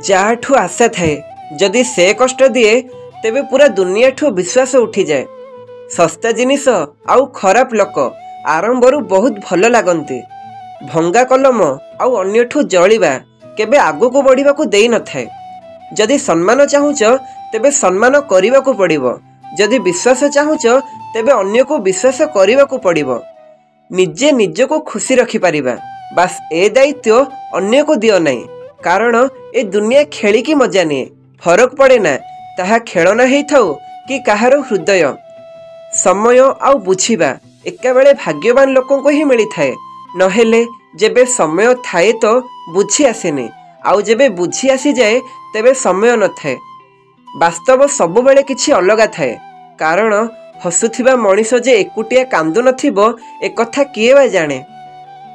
ଯାହାଠୁ ଆଶା ଥାଏ ଯଦି ସେ କଷ୍ଟ ଦିଏ ତେବେ पूरा दुनियाठू विश्वास उठी जाए। सस्ता जिनिस आउ खराब लोक आरंभरू बहुत भल लगती। भंगा कलम आउ अन्यठू जलिबा केबे आगको बढ़िबा को देई न थाए। जदि सम्मान चाहूच तेबे सम्मान करने को पड़िबो। जदि विश्वास चाहूच तेबे अन्य को विश्वास करने को पड़िबो। निजे निज को खुशी रखि परिबा बास ए दायित्व अन्य को दियो नहीं। कारण ए दुनिया खेली की मजा निए फरक पड़े ना ताहा खेलना ही थाउ कि काहार हृदय। समय आउ बुझिबा एका बेले भाग्यवान लोकों को ही मिली थाए। नहेले जेबे समय थाए तो बुझी आसेनी आउ जेबे बुझी आसी जाए तेबे समय न थाए। वास्तव सबु बेले किछि अलगा थाए। कारण हसुथिबा मनीष जे एकुटिया कांदु नथिबो ए कथा किए बा जाने।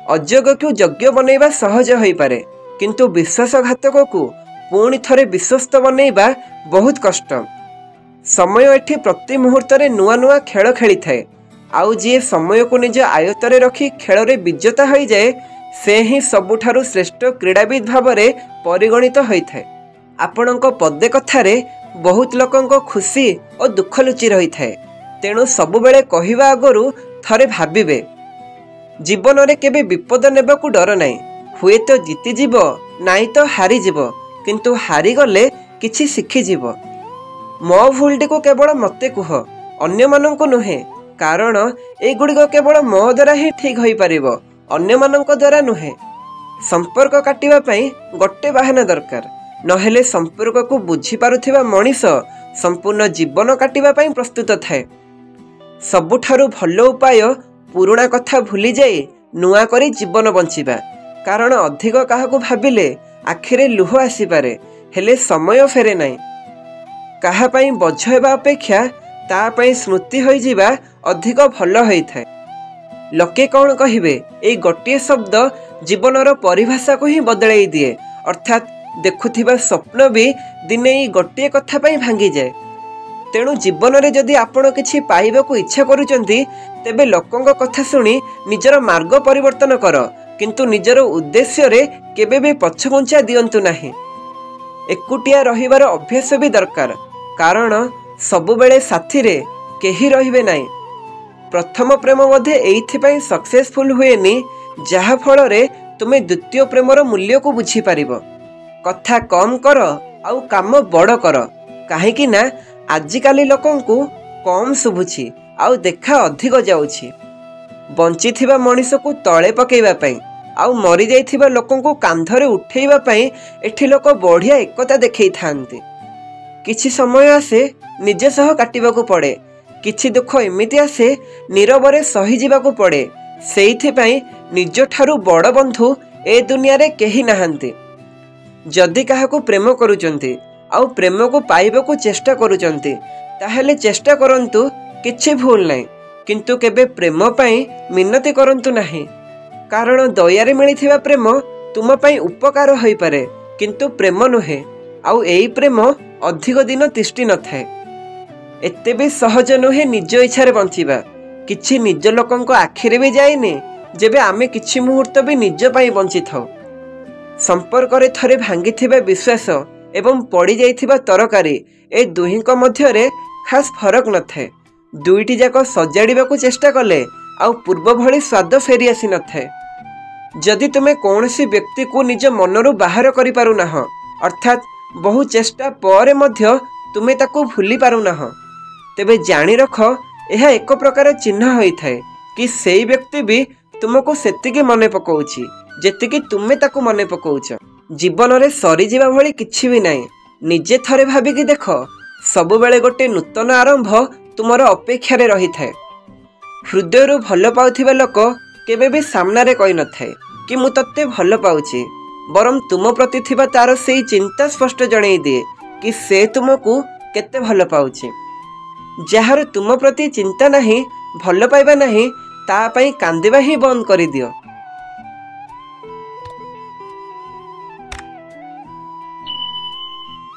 अजोग को यज्ञ बनैबा सहज होई पारे किंतु विश्वासघातक को पुणी थरे विश्वस्त बनैबा बहुत कष्ट। समय एठी प्रति मुहूर्त रे नुआ नुआ खेल खेली थाए। आउ जी समय को निज आयत्तरे रखी खेल रे विजेता होई जाए से ही सबुठारु श्रेष्ठ क्रीड़ाविद भाव में परिगणित होई थाए। आपणक पदे कथारे बहुत लोकंक खुशी और दुख लुचि रही थाए। तेणु सबु बेले कहिबा आगरु थरे भाबिबे। जीवन रे केबे विपद नेबाकू डर नाही। हुए तो जीति जीव नाई तो हारी जीव किंतु हारी गले किछि शिखि जीव। मो भूलटी को केवल मते कुह अन्य मानंको नुहे। कारण एगुड़िक केवल मो द्वारा ही ठीक होई परिबो अन्य मानंको द्वारा नुहे। संपर्क काटिबा पई गोटे बाहाना दरकार नहेले संपर्क को बुझी पारुथिबा मनीष संपूर्ण जीवन काटिबा पई प्रस्तुत थाए। सबुठारु भल उपाय पुराणा कथा भूली जाई नुआ करी जीवन बंचिबा। कारण अधिक काहाकू भाबिले आखिरे लुह आसीपारे हेले समय फेरे नाही। काहा पई बोझ हेबा अपेक्षा ता पई स्मृति होई जिबा अधिक भल होई थाए। लोके कौन कहिबे ए गोटिए शब्द जीवनर परिभाषा को ही बदलाई दिए। अर्थात देखुथिबा स्वप्न भी दिने गोटिए कथा पई भांगी जाए। तेणु जीवन रे जदि आपण किछि पाइबाकू इच्छा करूचंती तेबे लोकंक कथा सुनी निजर मार्ग परिवर्तन कर किंतु निजर उद्देश्य रे केबे भी पछघुंचा दियंतु नाही। एकुटिया रहिबार अभ्यास भी दरकार। कारण सबु बेले साथी रे केही रहिबे नाही। प्रथम प्रेम मध्ये एइथिपई सक्सेसफुल हुएनी जहा फल रे तुमे द्वितीय प्रेमर मूल्य को बुझी पारिबो। कथा कम कर आउ काम बड़ कर। काहेकि ना आजिकाली लोकंकु कम शुभुछि आउ देखा अधिक जाउछि। बंचिथिबा मनीष को तळे पकेइबा पई आउ मरी जाइथिबा लोकंकु कांधरे उठेइबा पई एठी लोक बढ़िया एकता देखै थांती। किछि समय आसे निजे सह काटिबाकू पड़े। किछि दुख एमिति आसे नीरवरे सही जिबाकू पड़े। सेइथिपई निज ठारू बड़ बंधु ए दुनिया रे केही नाहांती। जदि काहाकू प्रेम करूचंती आउ प्रेम को पाइबाकू चेष्टा करूचंती ताहेले चेष्टा करंतु किछि भूल नाही। किंतु केबे प्रेम पई मिनती करंतु नाही। कारण दयारे मिलिथिबा प्रेम तुम पई उपकार होई पारे किंतु प्रेम नुहे। आउ एई प्रेम अधिक दिन तिष्टि न थाए। एते भी सहज नुहे निज इच्छारे बंचिबा। किछि निज लोकंक आखिरे भी जाएनी जेबे आमे किछि मुहूर्त भी निज पई बंची थाउ। संपर्क रे थरे भांगिथिबा विश्वास एवं पड़ी जाइथिबा तरकारी ए दुहिंक मध्यरे खास फरक न थाए। दुईटी जाक सजाड़िबाकू चेष्टा कले आउ पूर्व भली स्वाद फेरी आसी न थाए। जदि तुमे कौनसी व्यक्ति को निज मनरू बाहर करि पारु नाह अर्थात बहु चेष्टा पर मध्य तुमे ताकू भूली पारु नाह तेबे जानी रख यह एक प्रकार चिन्ह होई थाए कि सेई व्यक्ति भी तुमको सेतिकी मने पकाउछि जेतिकी तुमे ताकू मने पकाउछ। जीवन रे सरी जीवा भली किछि भी नाही। निजे थरे भाबिकी देख सबु बेले गोटे नूतन आरंभ तुमर अपेक्षा रे रही थाए। हृदयरू भल पाउथिबा लोक केबे भी सामनारे कहि न थाए कि मु तत्ते भल पाउछि। बरम तुम प्रति थिबा तार सेई चिंता स्पष्ट जणै दिए कि से तुमको केते भल पाउछि। जहार तुम प्रति चिंता नाही भल पाइबा नाही ता पई कांदिबा ही बंद करि दियो।